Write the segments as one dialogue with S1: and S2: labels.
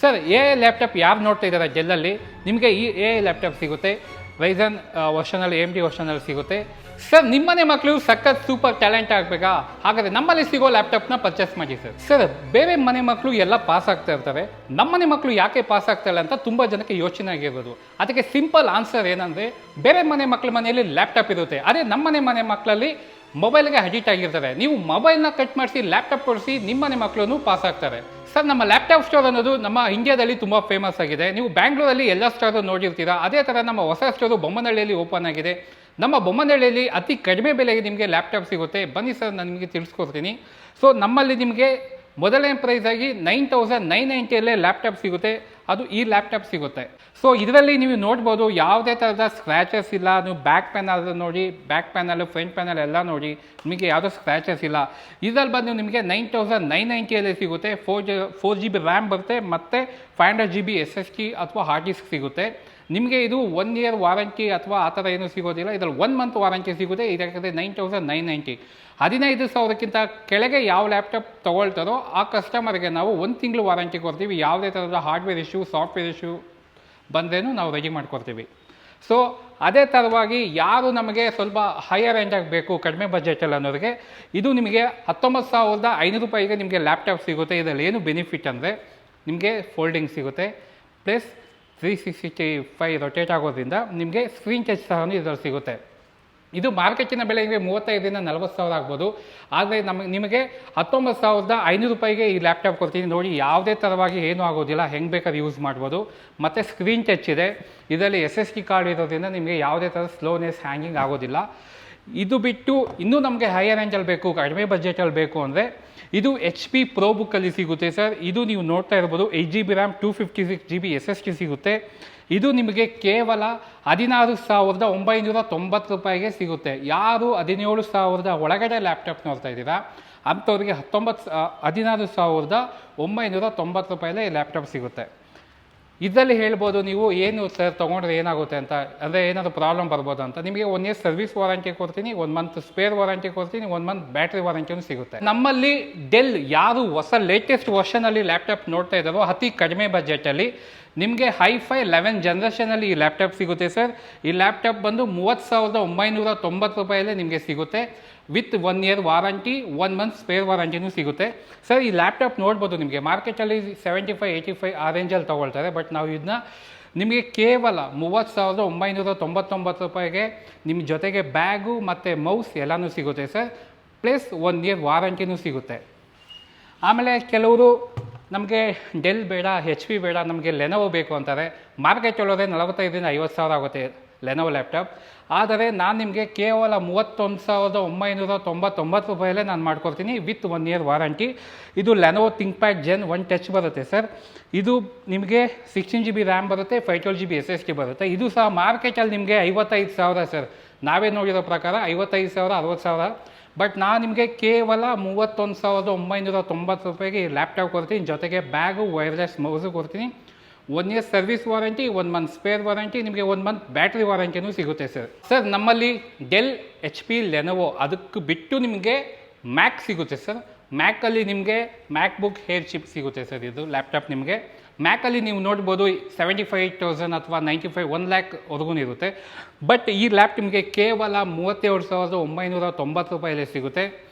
S1: Sir A laptop ಯಾರು ನೋಡ್ತಾ ಇದ್ದಾರೆ ಡೆಲ್ಲಲ್ಲಿ ನಿಮಗೆ ಈ ಎ ಲ್ಯಾಪ್ಟಾಪ್ ಸಿಗುತ್ತೆ ರೈಸನ್ ವರ್ಷನಲ್ಲಿ AMD ವರ್ಷನಲ್ಲಿ ಸಿಗುತ್ತೆ ಸರ್. ನಿಮ್ಮನೆ ಮಕ್ಕಳು ಸಖತ್ ಸೂಪರ್ ಟ್ಯಾಲೆಂಟ್ ಆಗಬೇಕಾ? ಹಾಗಾದರೆ ನಮ್ಮಲ್ಲಿ ಸಿಗೋ ಲ್ಯಾಪ್ಟಾಪ್ನ ಪರ್ಚೇಸ್ ಮಾಡಿ ಸರ್. ಸರ್ ಬೇರೆ ಮನೆ ಮಕ್ಕಳು ಎಲ್ಲ ಪಾಸ್ ಆಗ್ತಾ ಇರ್ತಾರೆ, ನಮ್ಮನೆ ಮಕ್ಕಳು ಯಾಕೆ ಪಾಸ್ ಆಗ್ತಾ ಇಲ್ಲ ಅಂತ ತುಂಬ ಜನಕ್ಕೆ ಯೋಚನೆ ಆಗಿರ್ಬೋದು. ಅದಕ್ಕೆ ಸಿಂಪಲ್ ಆನ್ಸರ್ ಏನಂದರೆ, ಬೇರೆ ಮನೆ ಮಕ್ಕಳ ಮನೆಯಲ್ಲಿ ಲ್ಯಾಪ್ಟಾಪ್ ಇರುತ್ತೆ, ಅದೇ ನಮ್ಮನೆ ಮಕ್ಕಳಲ್ಲಿ ಮೊಬೈಲ್ಗೆ ಅಡಿಕ್ಟ್ ಆಗಿರ್ತಾರೆ. ನೀವು ಮೊಬೈಲ್ನ ಕಟ್ ಮಾಡಿಸಿ ಲ್ಯಾಪ್ಟಾಪ್ ಕೊಡಿಸಿ ನಿಮ್ಮನೆ ಮಕ್ಕಳು ಪಾಸ್ ಆಗ್ತಾರೆ. ಸರ್ ನಮ್ಮ ಲ್ಯಾಪ್ಟಾಪ್ ಸ್ಟೋರ್ ಅನ್ನೋದು ನಮ್ಮ ಇಂಡಿಯಾದಲ್ಲಿ ತುಂಬ ಫೇಮಸ್ ಆಗಿದೆ. ನೀವು ಬ್ಯಾಂಗ್ಳೂರಲ್ಲಿ ಎಲ್ಲ ಸ್ಟೋರು ನೋಡಿರ್ತೀರಾ. ಅದೇ ಥರ ನಮ್ಮ ಹೊಸ ಸ್ಟೋರು ಬೊಮ್ಮನಹಳ್ಳಿಯಲ್ಲಿ ಓಪನ್ ಆಗಿದೆ. ನಮ್ಮ ಬೊಮ್ಮನಹಳ್ಳಿಯಲ್ಲಿ ಅತಿ ಕಡಿಮೆ ಬೆಲೆಗೆ ನಿಮಗೆ ಲ್ಯಾಪ್ಟಾಪ್ ಸಿಗುತ್ತೆ. ಬನ್ನಿ ಸರ್, ನಾನು ನಿಮಗೆ ತಿಳಿಸ್ಕೊಡ್ತೀನಿ. ಸೊ ನಮ್ಮಲ್ಲಿ ನಿಮಗೆ ಮೊದಲನೇ ಪ್ರೈಸ್ ಆಗಿ 9990 ಲ್ಯಾಪ್ಟಾಪ್ ಸಿಗುತ್ತೆ. ಅದು ಈ ಲ್ಯಾಪ್ಟಾಪ್ ಸಿಗುತ್ತೆ. ಸೊ ಇದರಲ್ಲಿ ನೀವು ನೋಡ್ಬೋದು ಯಾವುದೇ ಥರದ ಸ್ಕ್ರ್ಯಾಚಸ್ ಇಲ್ಲ. ನೀವು ಬ್ಯಾಕ್ ಪ್ಯಾನಲ್ ನೋಡಿ, ಬ್ಯಾಕ್ ಪ್ಯಾನಲ್ ಫ್ರಂಟ್ ಪ್ಯಾನಲ್ ಎಲ್ಲ ನೋಡಿ, ನಿಮಗೆ ಯಾವುದೋ ಸ್ಕ್ರ್ಯಾಚಸ್ ಇಲ್ಲ. ಇದರಲ್ಲಿ ಬಂದು ನಿಮಗೆ 9990 ಸಿಗುತ್ತೆ. 4 GB ರ್ಯಾಮ್ ಬರುತ್ತೆ ಮತ್ತು 500 GB SSD ಅಥವಾ ಹಾರ್ಡ್ ಡಿಸ್ಕ್ ಸಿಗುತ್ತೆ. ನಿಮಗೆ ಇದು 1 ಇಯರ್ ವಾರಂಟಿ ಅಥವಾ ಆ ಥರ ಏನೂ ಸಿಗೋದಿಲ್ಲ. ಇದರಲ್ಲಿ 1 ಮಂತ್ ವಾರಂಟಿ ಸಿಗುತ್ತೆ. ಇದಕ್ಕೆ 9990. 15,000ಕ್ಕಿಂತ ಕೆಳಗೆ ಯಾವ ಲ್ಯಾಪ್ಟಾಪ್ ತೊಗೊಳ್ತಾರೋ ಆ ಕಸ್ಟಮರ್ಗೆ ನಾವು 1 ತಿಂಗಳು ವಾರಂಟಿ ಕೊಡ್ತೀವಿ. ಯಾವುದೇ ಥರದ ಹಾರ್ಡ್ವೇರ್ ಇಶ್ಯೂ ಸಾಫ್ಟ್ವೇರ್ ಇಶ್ಯೂ ಬಂದ್ರೇನು ನಾವು ರೆಡಿ ಮಾಡಿಕೊಡ್ತೀವಿ. ಸೊ ಅದೇ ಥರವಾಗಿ ಯಾರು ನಮಗೆ ಸ್ವಲ್ಪ ಹೈಯರ್ ರೇಂಜಾಗಿ ಬೇಕು, ಕಡಿಮೆ ಬಜೆಟಲ್ಲಿ ಅನ್ನೋರಿಗೆ, ಇದು ನಿಮಗೆ 19,500 ರೂಪಾಯಿಗೆ ನಿಮಗೆ ಲ್ಯಾಪ್ಟಾಪ್ ಸಿಗುತ್ತೆ. ಇದರಲ್ಲಿ ಏನು ಬೆನಿಫಿಟ್ ಅಂದರೆ ನಿಮಗೆ ಫೋಲ್ಡಿಂಗ್ ಸಿಗುತ್ತೆ, ಪ್ಲಸ್ 365 ರೊಟೇಟ್ ಆಗೋದ್ರಿಂದ ನಿಮಗೆ ಸ್ಕ್ರೀನ್ ಟಚ್ ಸಹ ಇದರಲ್ಲಿ ಸಿಗುತ್ತೆ. ಇದು ಮಾರ್ಕೆಟಿನ ಬೆಲೆ ನಿಮಗೆ 35,000 40,000 ಆಗ್ಬೋದು. ಆದರೆ ನಿಮಗೆ 19,500 ರೂಪಾಯಿಗೆ ಈ ಲ್ಯಾಪ್ಟಾಪ್ ಕೊಡ್ತೀನಿ. ನೋಡಿ, ಯಾವುದೇ ಥರವಾಗಿ ಏನೂ ಆಗೋದಿಲ್ಲ, ಹೆಂಗೆ ಬೇಕಾದ್ರೆ ಯೂಸ್ ಮಾಡ್ಬೋದು. ಮತ್ತು ಸ್ಕ್ರೀನ್ ಟಚ್ ಇದೆ. ಇದರಲ್ಲಿ SSD ಕಾರ್ಡ್ ಇರೋದ್ರಿಂದ ನಿಮಗೆ ಯಾವುದೇ ಥರ ಸ್ಲೋನೆಸ್, ಹ್ಯಾಂಗಿಂಗ್ ಆಗೋದಿಲ್ಲ. ಇದು ಬಿಟ್ಟು ಇನ್ನೂ ನಮಗೆ ಹೈಯರ್ ರೇಂಜಲ್ಲಿ ಬೇಕು, ಕಡಿಮೆ ಬಜೆಟಲ್ಲಿ ಬೇಕು ಅಂದರೆ ಇದು HP ಪ್ರೋ ಬುಕ್ಕಲ್ಲಿ ಸಿಗುತ್ತೆ ಸರ್. ಇದು ನೀವು ನೋಡ್ತಾ ಇರ್ಬೋದು, 8 GB ರ್ಯಾಮ್ 256 GB SSD ಸಿಗುತ್ತೆ. ಇದು ನಿಮಗೆ ಕೇವಲ 16,990 ರೂಪಾಯಿಗೆ ಸಿಗುತ್ತೆ. ಯಾರು 17,000 ಒಳಗಡೆ ಲ್ಯಾಪ್ಟಾಪ್ ನೋಡ್ತಾ ಇದ್ದೀರಾ ಅಂಥವ್ರಿಗೆ 16,990 ರೂಪಾಯಿಲೇ ಈ ಲ್ಯಾಪ್ಟಾಪ್ ಸಿಗುತ್ತೆ. ಇದರಲ್ಲಿ ಹೇಳ್ಬೋದು ನೀವು, ಏನು ಸರ್ ತೊಗೊಂಡ್ರೆ ಏನಾಗುತ್ತೆ ಅಂತ, ಅಂದರೆ ಏನಾದರೂ ಪ್ರಾಬ್ಲಮ್ ಬರ್ಬೋದು ಅಂತ. ನಿಮಗೆ 1 ಇಯರ್ ಸರ್ವಿಸ್ ವಾರಂಟಿ ಕೊಡ್ತೀನಿ, 1 ಮಂತ್ ಸ್ಪೇರ್ ವಾರಂಟಿ ಕೊಡ್ತೀನಿ, 1 ಮಂತ್ ಬ್ಯಾಟ್ರಿ ವಾರಂಟಿನೂ ಸಿಗುತ್ತೆ. ನಮ್ಮಲ್ಲಿ ಡೆಲ್ ಯಾರು ಹೊಸ ಲೇಟೆಸ್ಟ್ ವರ್ಷನಲ್ಲಿ ಲ್ಯಾಪ್ಟಾಪ್ ನೋಡ್ತಾ ಇದ್ದಾರೋ ಅತಿ ಕಡಿಮೆ ಬಜೆಟಲ್ಲಿ ನಿಮಗೆ ಹೈಫೈ 11 ಜನರೇಷನಲ್ಲಿ ಈ ಲ್ಯಾಪ್ಟಾಪ್ ಸಿಗುತ್ತೆ ಸರ್. ಈ ಲ್ಯಾಪ್ಟಾಪ್ ಬಂದು 30,990 ರೂಪಾಯಲ್ಲೇ ನಿಮಗೆ ಸಿಗುತ್ತೆ. With 1 year warranty, 1 month spare ವಾರಂಟಿನೂ ಸಿಗುತ್ತೆ ಸರ್. ಈ ಲ್ಯಾಪ್ಟಾಪ್ ನೋಡ್ಬೋದು, ನಿಮಗೆ ಮಾರ್ಕೆಟಲ್ಲಿ 75-85 ಆ ರೇಂಜಲ್ಲಿ ತೊಗೊಳ್ತಾರೆ. ಬಟ್ ನಾವು ಇದನ್ನ ನಿಮಗೆ ಕೇವಲ 30,999 ರೂಪಾಯಿಗೆ ನಿಮ್ಮ ಜೊತೆಗೆ ಬ್ಯಾಗು ಮತ್ತು ಮೌಸ್ ಎಲ್ಲನೂ ಸಿಗುತ್ತೆ ಸರ್. ಪ್ಲಸ್ 1 ಇಯರ್ ವಾರಂಟಿನೂ ಸಿಗುತ್ತೆ. ಆಮೇಲೆ ಕೆಲವರು ನಮಗೆ ಡೆಲ್ ಬೇಡ, HP ಬೇಡ, ನಮಗೆ ಲೆನೋವೋ ಬೇಕು ಅಂತಾರೆ. ಮಾರ್ಕೆಟ್ ಒಳಗೆ 45,000-50,000 ಆಗುತ್ತೆ ಲೆನೋವೋ ಲ್ಯಾಪ್ಟಾಪ್. ಆದರೆ ನಾನು ನಿಮಗೆ ಕೇವಲ 31,999 ರೂಪಾಯಲ್ಲೇ ನಾನು ಮಾಡ್ಕೊಡ್ತೀನಿ ವಿತ್ 1 ಇಯರ್ ವಾರಂಟಿ. ಇದು ಲೆನೋವೋ ಥಿಂಕ್ಪ್ಯಾಡ್ Gen 1 ಟಚ್ ಬರುತ್ತೆ ಸರ್. ಇದು ನಿಮಗೆ 16 GB ರ್ಯಾಮ್ ಬರುತ್ತೆ, 512 GB SSD ಬರುತ್ತೆ. ಇದು ಸಹ ಮಾರ್ಕೆಟಲ್ಲಿ ನಿಮಗೆ 55,000 ಸರ್. ನಾವೇ ನೋಡಿರೋ ಪ್ರಕಾರ 55,000 60,000. ಬಟ್ ನಾನು ನಿಮಗೆ ಕೇವಲ 31,990 ರೂಪಾಯಿಗೆ ಈ ಲ್ಯಾಪ್ಟಾಪ್ ಕೊಡ್ತೀನಿ. ಜೊತೆಗೆ ಬ್ಯಾಗು, ವೈರ್ಲೆಸ್ ಮೌಸು ಕೊಡ್ತೀನಿ. 1 year service warranty, 1 month spare warranty, ನಿಮಗೆ 1 ಮಂತ್ ಬ್ಯಾಟ್ರಿ ವಾರಂಟಿನೂ ಸಿಗುತ್ತೆ ಸರ್. ಸರ್ ನಮ್ಮಲ್ಲಿ ಡೆಲ್, HP, ಲೆನೋವೋ ಅದಕ್ಕೆ ಬಿಟ್ಟು ನಿಮಗೆ ಮ್ಯಾಕ್ ಸಿಗುತ್ತೆ ಸರ್. ಮ್ಯಾಕಲ್ಲಿ ನಿಮಗೆ ಮ್ಯಾಕ್ಬುಕ್ ಏರ್ ಚಿಪ್ ಸಿಗುತ್ತೆ ಸರ್. ಇದು ಲ್ಯಾಪ್ಟಾಪ್ ನಿಮಗೆ ಮ್ಯಾಕಲ್ಲಿ ನೀವು ನೋಡ್ಬೋದು 75,000 ಅಥವಾ 95 1 ಲ್ಯಾಕ್ವರೆಗೂ ಇರುತ್ತೆ. ಬಟ್ ಈ ಲ್ಯಾಪ್ ನಿಮಗೆ ಕೇವಲ 37,990 ರೂಪಾಯಲ್ಲೇ ಸಿಗುತ್ತೆ.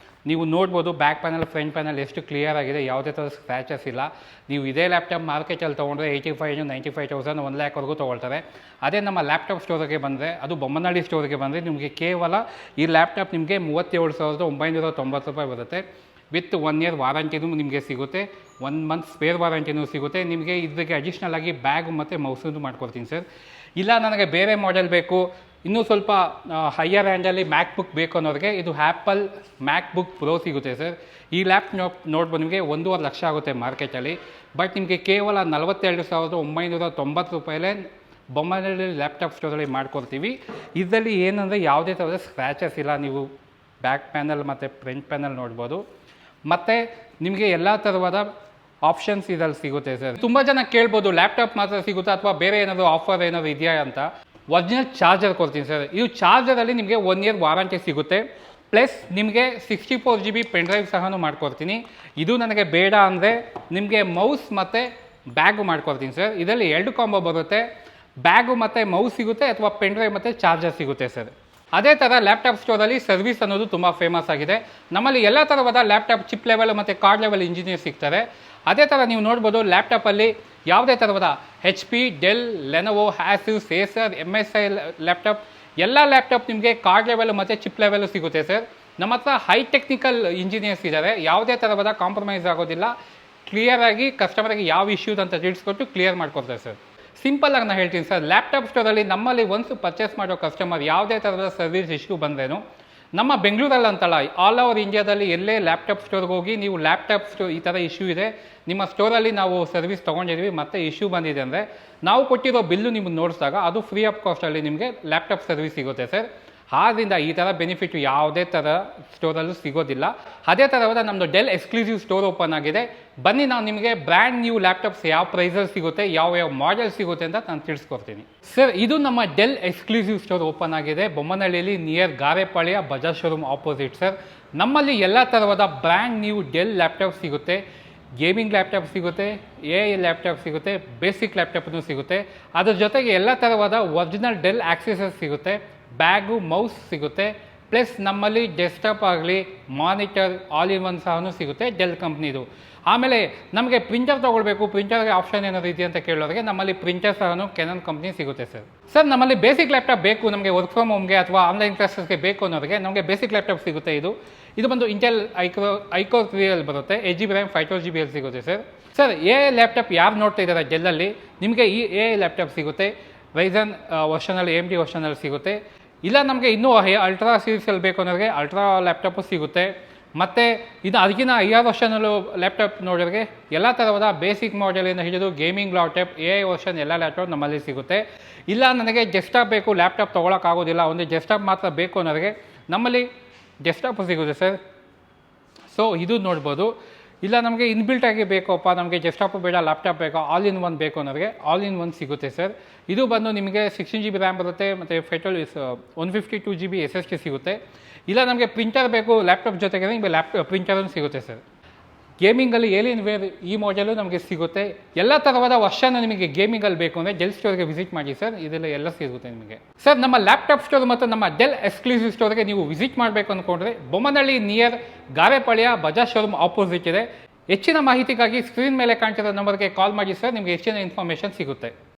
S1: ನೀವು ನೋಡ್ಬೋದು ಬ್ಯಾಕ್ ಪ್ಯಾನಲ್, ಫ್ರಂಟ್ ಪ್ಯಾನಲ್ ಎಷ್ಟು ಕ್ಲಿಯರ್ ಆಗಿದೆ, ಯಾವುದೇ ಥರ ಸ್ಕ್ರ್ಯಾಚಸ್ ಇಲ್ಲ. ನೀವು ಇದೇ ಲ್ಯಾಪ್ಟಾಪ್ ಮಾರ್ಕೆಟಲ್ಲಿ ತೊಗೊಂಡ್ರೆ 85,000-95,000 1 ಲ್ಯಾಕ್ವರೆಗೂ ತೊಗೊಳ್ತಾರೆ. ಅದೇ ನಮ್ಮ ಲ್ಯಾಪ್ಟಾಪ್ ಸ್ಟೋರಿಗೆ ಬಂದರೆ, ಅದು ಬೊಮ್ಮನಹಳ್ಳಿ ಸ್ಟೋರಿಗೆ ಬಂದರೆ ನಿಮಗೆ ಕೇವಲ ಈ ಲ್ಯಾಪ್ಟಾಪ್ ನಿಮಗೆ 37,990 ರೂಪಾಯಿ ಬರುತ್ತೆ. ವಿತ್ 1 ಇಯರ್ ವಾರಂಟಿನೂ ನಿಮಗೆ ಸಿಗುತ್ತೆ, 1 ಮಂತ್ ಸ್ಪೇರ್ ವಾರಂಟಿನೂ ಸಿಗುತ್ತೆ. ನಿಮಗೆ ಇದಕ್ಕೆ ಅಡಿಷ್ನಲ್ ಆಗಿ ಬ್ಯಾಗ್ ಮತ್ತು ಮೌಸನ್ನು ಮಾಡ್ಕೊಡ್ತೀನಿ ಸರ್. ಇಲ್ಲ ನನಗೆ ಬೇರೆ ಮಾಡೆಲ್ ಬೇಕು, ಇನ್ನೂ ಸ್ವಲ್ಪ ಹೈಯರ್ ಹ್ಯಾಂಡಲ್ಲಿ ಮ್ಯಾಕ್ಬುಕ್ ಬೇಕು ಅನ್ನೋರಿಗೆ ಇದು ಆ್ಯಪಲ್ ಮ್ಯಾಕ್ಬುಕ್ ಪ್ರೋ ಸಿಗುತ್ತೆ ಸರ್. ಈ ಲ್ಯಾಪ್ ನೋಡ್ಬೋದು ನಿಮಗೆ 1.5 ಲಕ್ಷ ಆಗುತ್ತೆ ಮಾರ್ಕೆಟಲ್ಲಿ. ಬಟ್ ನಿಮಗೆ ಕೇವಲ 42,990 ರೂಪಾಯಲ್ಲೇ ಬೊಮ್ಮನಹಳ್ಳಿ ಲ್ಯಾಪ್ಟಾಪ್ ಸ್ಟೋರಲ್ಲಿ ಮಾಡ್ಕೊಡ್ತೀವಿ. ಇದರಲ್ಲಿ ಏನಂದರೆ ಯಾವುದೇ ಥರದ ಸ್ಕ್ರ್ಯಾಚಸ್ ಇಲ್ಲ. ನೀವು ಬ್ಯಾಕ್ ಪ್ಯಾನಲ್ ಮತ್ತು ಫ್ರಂಟ್ ಪ್ಯಾನಲ್ ನೋಡ್ಬೋದು. ಮತ್ತು ನಿಮಗೆ ಎಲ್ಲ ಥರವಾದ ಆಪ್ಷನ್ಸ್ ಇದರಲ್ಲಿ ಸಿಗುತ್ತೆ ಸರ್. ತುಂಬ ಜನ ಕೇಳ್ಬೋದು ಲ್ಯಾಪ್ಟಾಪ್ ಮಾತ್ರ ಸಿಗುತ್ತಾ ಅಥವಾ ಬೇರೆ ಏನಾದರೂ ಆಫರ್ ಏನಾದರೂ ಇದೆಯಾ ಅಂತ. ಒರಿಜಿನಲ್ ಚಾರ್ಜರ್ ಕೊಡ್ತೀನಿ ಸರ್. ಇದು ಚಾರ್ಜರಲ್ಲಿ ನಿಮಗೆ 1 ಇಯರ್ ವಾರಂಟಿ ಸಿಗುತ್ತೆ. ಪ್ಲಸ್ ನಿಮಗೆ 64 GB ಪೆನ್ ಡ್ರೈವ್ ಸಹ ಮಾಡ್ಕೊಡ್ತೀನಿ. ಇದು ನನಗೆ ಬೇಡ ಅಂದರೆ ನಿಮಗೆ ಮೌಸ್ ಮತ್ತು ಬ್ಯಾಗು ಮಾಡ್ಕೊಡ್ತೀನಿ ಸರ್. ಇದರಲ್ಲಿ 2 ಕಾಂಬೋ ಬರುತ್ತೆ. ಬ್ಯಾಗು ಮತ್ತು ಮೌಸ್ ಸಿಗುತ್ತೆ ಅಥವಾ ಪೆನ್ ಡ್ರೈವ್ ಮತ್ತು ಚಾರ್ಜರ್ ಸಿಗುತ್ತೆ ಸರ್. ಅದೇ ಥರ ಲ್ಯಾಪ್ಟಾಪ್ ಸ್ಟೋರಲ್ಲಿ ಸರ್ವಿಸ್ ಅನ್ನೋದು ತುಂಬ ಫೇಮಸ್ ಆಗಿದೆ. ನಮ್ಮಲ್ಲಿ ಎಲ್ಲ ಥರವಾದ ಲ್ಯಾಪ್ಟಾಪ್ ಚಿಪ್ ಲೆವೆಲ್ ಮತ್ತು ಕಾರ್ಡ್ ಲೆವೆಲ್ ಇಂಜಿನಿಯರ್ ಸಿಗ್ತಾರೆ. ಅದೇ ಥರ ನೀವು ನೋಡ್ಬೋದು ಲ್ಯಾಪ್ಟಾಪಲ್ಲಿ ಯಾವುದೇ ಥರವಾದ HP, Dell, Lenovo, Asus, Acer, MSI laptop ಎಲ್ಲ ಲ್ಯಾಪ್ಟಾಪ್ ನಿಮಗೆ ಕಾರ್ಡ್ ಲೆವೆಲ್ ಮತ್ತು ಚಿಪ್ ಲೆವೆಲ್ ಸಿಗುತ್ತೆ ಸರ್. ನಮ್ಮ ಹತ್ರ ಹೈ ಟೆಕ್ನಿಕಲ್ ಇಂಜಿನಿಯರ್ಸ್ ಇದ್ದಾರೆ. ಯಾವುದೇ ಥರವಾದ ಕಾಂಪ್ರಮೈಸ್ ಆಗೋದಿಲ್ಲ. ಕ್ಲಿಯರಾಗಿ ಕಸ್ಟಮರ್ಗೆ ಯಾವ ಇಶ್ಯೂಸ್ ಅಂತ ತಿಳಿಸ್ಕೊಟ್ಟು ಕ್ಲಿಯರ್ ಮಾಡ್ಕೊಡ್ತಾರೆ ಸರ್. ಸಿಂಪಲ್ಲಾಗಿ ನಾನು ಹೇಳ್ತೀನಿ ಸರ್, ಲ್ಯಾಪ್ಟಾಪ್ ಸ್ಟೋರಲ್ಲಿ ನಮ್ಮಲ್ಲಿ ಒನ್ಸ್ ಪರ್ಚೇಸ್ ಮಾಡೋ ಕಸ್ಟಮರ್ ಯಾವುದೇ ಥರದ ಸರ್ವಿಸ್ ಇಶ್ಯೂ ಬಂದ್ರೇನು ನಮ್ಮ ಬೆಂಗಳೂರಲ್ಲಿ ಅಂತಲ್ಲ, ಆಲ್ ಓವರ್ ಇಂಡಿಯಾದಲ್ಲಿ ಎಲ್ಲೇ ಲ್ಯಾಪ್ಟಾಪ್ ಸ್ಟೋರ್ಗೆ ಹೋಗಿ ನೀವು ಲ್ಯಾಪ್ಟಾಪ್ ಈ ಥರ ಇಶ್ಯೂ ಇದೆ, ನಿಮ್ಮ ಸ್ಟೋರಲ್ಲಿ ನಾವು ಸರ್ವಿಸ್ ತೊಗೊಂಡಿದ್ದೀವಿ ಮತ್ತು ಇಶ್ಯೂ ಬಂದಿದೆ ಅಂದರೆ ನಾವು ಕೊಟ್ಟಿರೋ ಬಿಲ್ಲು ನಿಮಗೆ ನೋಡಿಸಿದಾಗ ಅದು ಫ್ರೀ ಆಫ್ ಕಾಸ್ಟಲ್ಲಿ ನಿಮಗೆ ಲ್ಯಾಪ್ಟಾಪ್ ಸರ್ವಿಸ್ ಸಿಗುತ್ತೆ ಸರ್. ಆದ್ದರಿಂದ ಈ ಥರ ಬೆನಿಫಿಟ್ ಯಾವುದೇ ಥರ ಸ್ಟೋರಲ್ಲೂ ಸಿಗೋದಿಲ್ಲ. ಅದೇ ಥರವಾದ ನಮ್ಮದು ಡೆಲ್ ಎಕ್ಸ್ಕ್ಲೂಸಿವ್ ಸ್ಟೋರ್ ಓಪನ್ ಆಗಿದೆ. ಬನ್ನಿ, ನಾನು ನಿಮಗೆ ಬ್ರ್ಯಾಂಡ್ ನ್ಯೂ ಲ್ಯಾಪ್ಟಾಪ್ಸ್ ಯಾವ ಪ್ರೈಸಲ್ಲಿ ಸಿಗುತ್ತೆ, ಯಾವ ಮಾಡೆಲ್ ಸಿಗುತ್ತೆ ಅಂತ ನಾನು ತಿಳಿಸ್ಕೊಡ್ತೀನಿ ಸರ್. ಇದು ನಮ್ಮ ಡೆಲ್ ಎಕ್ಸ್ಕ್ಲೂಸಿವ್ ಸ್ಟೋರ್ ಓಪನ್ ಆಗಿದೆ ಬೊಮ್ಮನಹಳ್ಳಿಯಲ್ಲಿ, near Garepalya Bajaj showroom opposite sir. ನಮ್ಮಲ್ಲಿ ಎಲ್ಲ ಥರವಾದ ಬ್ರ್ಯಾಂಡ್ ನ್ಯೂ ಡೆಲ್ ಲ್ಯಾಪ್ಟಾಪ್ ಸಿಗುತ್ತೆ. ಗೇಮಿಂಗ್ ಲ್ಯಾಪ್ಟಾಪ್ ಸಿಗುತ್ತೆ, AI ಲ್ಯಾಪ್ಟಾಪ್ ಸಿಗುತ್ತೆ, ಬೇಸಿಕ್ ಲ್ಯಾಪ್ಟಾಪ್ನೂ ಸಿಗುತ್ತೆ. ಅದ್ರ ಜೊತೆಗೆ ಎಲ್ಲ ಥರವಾದ ಒರಿಜಿನಲ್ ಡೆಲ್ ಆಕ್ಸೆಸಸ್ ಸಿಗುತ್ತೆ. ಬ್ಯಾಗು, ಮೌಸ್ ಸಿಗುತ್ತೆ. ಪ್ಲಸ್ ನಮ್ಮಲ್ಲಿ ಡೆಸ್ಕ್ಟಾಪ್ ಆಗಲಿ, ಮಾನಿಟರ್, ಆಲ್ ಇನ್ ಒನ್ ಸಹ ಸಿಗುತ್ತೆ ಡೆಲ್ ಕಂಪ್ನಿದು. ಆಮೇಲೆ ನಮಗೆ ಪ್ರಿಂಟರ್ ತೊಗೊಳ್ಬೇಕು, ಪ್ರಿಂಟರ್ಗೆ ಆಪ್ಷನ್ ಏನಾದರೂ ಇದೆ ಅಂತ ಕೇಳೋರಿಗೆ ನಮ್ಮಲ್ಲಿ ಪ್ರಿಂಟರ್ ಸಹ ಕೆನಾನ್ ಕಂಪ್ನಿ ಸಿಗುತ್ತೆ ಸರ್. ಸರ್, ನಮ್ಮಲ್ಲಿ ಬೇಸಿಕ್ ಲ್ಯಾಪ್ಟಾಪ್ ಬೇಕು, ನಮಗೆ ವರ್ಕ್ ಫ್ರಮ್ ಹೋಮ್ಗೆ ಅಥವಾ ಆನ್ಲೈನ್ ಕ್ಲಾಸಸ್ಗೆ ಬೇಕು ಅನ್ನೋರಿಗೆ ನಮಗೆ ಬೇಸಿಕ್ ಲ್ಯಾಪ್ಟಾಪ್ ಸಿಗುತ್ತೆ. ಇದು ಬಂದು ಇಂಟೆಲ್ ಐಕೋರ್ 3 ಬರುತ್ತೆ. 8GB RAM 512GB ಸಿಗುತ್ತೆ ಸರ್. ಸರ್, AI ಲ್ಯಾಪ್ಟಾಪ್ ಯಾರು ನೋಡ್ತಾ ಇದ್ದಾರೆ ಡೆಲ್ಲಲ್ಲಿ, ನಿಮಗೆ ಈ AI ಲ್ಯಾಪ್ಟಾಪ್ ಸಿಗುತ್ತೆ. ರೈಸನ್ ವರ್ಷನಲ್ಲಿ AMD ವರ್ಷನಲ್ಲಿ ಸಿಗುತ್ತೆ. ಇಲ್ಲ ನಮಗೆ ಇನ್ನೂ ಅಲ್ಟ್ರಾ ಸೀರೀಸಲ್ಲಿ ಬೇಕು ಅನ್ನೋರಿಗೆ ಅಲ್ಟ್ರಾ ಲ್ಯಾಪ್ಟಾಪು ಸಿಗುತ್ತೆ. ಮತ್ತು ಇದು ಅದಕ್ಕಿಂತ ಹೈಯರ್ ವರ್ಷನಲ್ಲೂ ಲ್ಯಾಪ್ಟಾಪ್ ನೋಡೋರಿಗೆ ಎಲ್ಲ ಥರವಾದ ಬೇಸಿಕ್ ಮಾಡೆಲಿಂದ ಹಿಡಿದು ಗೇಮಿಂಗ್ ಲ್ಯಾಪ್ಟಾಪ್, AI ವರ್ಷನ್ ಎಲ್ಲ ಲ್ಯಾಪ್ಟಾಪ್ ನಮ್ಮಲ್ಲಿ ಸಿಗುತ್ತೆ. ಇಲ್ಲ ನನಗೆ ಡೆಸ್ಕ್ಟಾಪ್ ಬೇಕು, ಲ್ಯಾಪ್ಟಾಪ್ ತೊಗೊಳಕ್ಕಾಗೋದಿಲ್ಲ, ಒಂದು ಡೆಸ್ಕ್ಟಾಪ್ ಮಾತ್ರ ಬೇಕು ಅನ್ನೋರಿಗೆ ನಮ್ಮಲ್ಲಿ ಡೆಸ್ಕ್ಟಾಪು ಸಿಗುತ್ತೆ ಸರ್. ಸೊ ಇದು ನೋಡ್ಬೋದು. ಇಲ್ಲ ನಮಗೆ ಇನ್ಬಿಲ್ಟಾಗಿ ಬೇಕಪ್ಪ, ನಮಗೆ ಡೆಸ್ಕ್ಟಾಪು ಬೇಡ, ಲ್ಯಾಪ್ಟಾಪ್ ಬೇಕಾ, ಆಲ್ ಇನ್ ಒನ್ ಬೇಕು ಅನ್ನೋರಿಗೆ ಆಲ್ ಇನ್ ಒನ್ ಸಿಗುತ್ತೆ ಸರ್. ಇದು ಬಂದು ನಿಮಗೆ 16GB RAM ಬರುತ್ತೆ ಮತ್ತು 152GB SSD ಸಿಗುತ್ತೆ. ಇಲ್ಲ ನಮಗೆ ಪ್ರಿಂಟರ್ ಬೇಕು ಲ್ಯಾಪ್ಟಾಪ್ ಜೊತೆಗೆ ನಿಮಗೆ ಪ್ರಿಂಟರೂ ಸಿಗುತ್ತೆ ಸರ್. ಗೇಮಿಂಗಲ್ಲಿ ಏಲಿಯನ್ ವೇರ್ ಈ ಮಾಡೆಲು ನಮಗೆ ಸಿಗುತ್ತೆ. ಎಲ್ಲ ಥರವಾದ ವರ್ಷನ ನಿಮಗೆ ಗೇಮಿಂಗಲ್ಲಿ ಬೇಕು ಅಂದರೆ ಡೆಲ್ ಸ್ಟೋರ್ಗೆ ವಿಸಿಟ್ ಮಾಡಿ ಸರ್, ಇದೆಲ್ಲ ಎಲ್ಲ ಸಿಗುತ್ತೆ ನಿಮಗೆ ಸರ್. ನಮ್ಮ ಲ್ಯಾಪ್ಟಾಪ್ ಸ್ಟೋರ್ ಮತ್ತು ನಮ್ಮ ಡೆಲ್ ಎಕ್ಸ್ಕ್ಲೂಸಿವ್ ಸ್ಟೋರ್ಗೆ ನೀವು ವಿಸಿಟ್ ಮಾಡಬೇಕು ಅಂದ್ಕೊಂಡ್ರೆ Bommanahalli near Garepalya Bajaj showroom opposite ಇದೆ. ಹೆಚ್ಚಿನ ಮಾಹಿತಿಗಾಗಿ ಸ್ಕ್ರೀನ್ ಮೇಲೆ ಕಾಣ್ತಿರೋ ನಂಬರ್ಗೆ ಕಾಲ್ ಮಾಡಿ ಸರ್, ನಿಮಗೆ ಹೆಚ್ಚಿನ ಇನ್ಫಾರ್ಮೇಷನ್ ಸಿಗುತ್ತೆ.